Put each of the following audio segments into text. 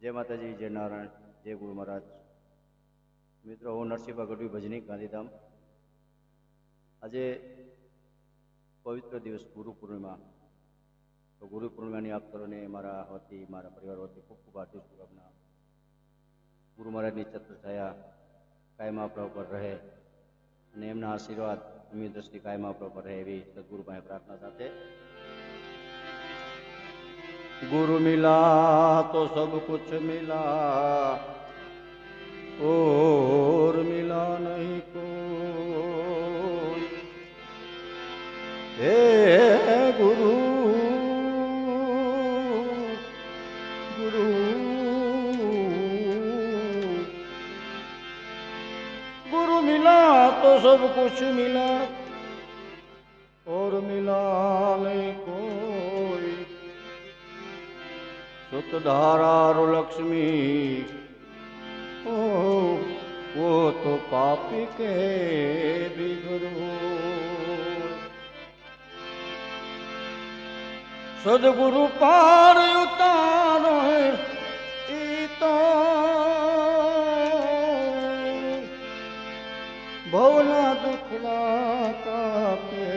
जय माताजी, जय नारायण, जय गुरु महाराज। मित्रों, हूँ नरसिंहबा गढ़वी भजनी गांधीधाम। आज पवित्र दिवस गुरु पूर्णिमा। तो गुरु पूर्णिमा आप सर्वने मारा वती मारा परिवार वती खूब खूब हार्दिक शुभकामना। गुरु महाराज की छत्र छाया कायम आपणा पर रहे અને એમના આશીર્વાદ એમની દ્રષ્ટિ કાયમ આપણા પર રહે એવી સદગુરુ પાસે પ્રાર્થના સાથે गुरु मिला तो सब कुछ मिला, और मिला नहीं कोई। हे गुरु गुरु गुरु मिला तो सब कुछ मिला, और मिला नहीं कोई। सुतधारा लक्ष्मी ओ वो तो पापी के भी गुरु। सदगुरु पार उतारो तो भवना दुखला कापे।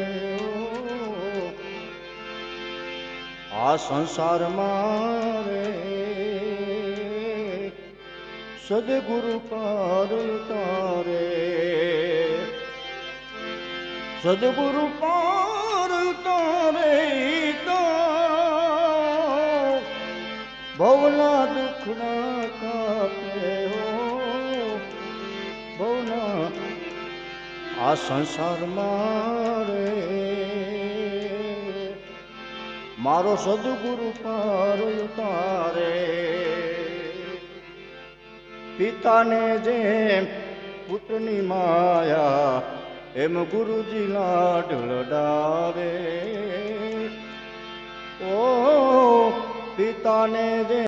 आ संसार मारे सदगुरु पार उतारे। सदगुरु पार उतारे तो भवना दुखना कापे हो। भवना आ संसार मारे मारो सदगुरु पार उतारे। पिता ने जेम पुत्रनी माया एम गुरुजी लाड लडावे। ओ पिता ने जे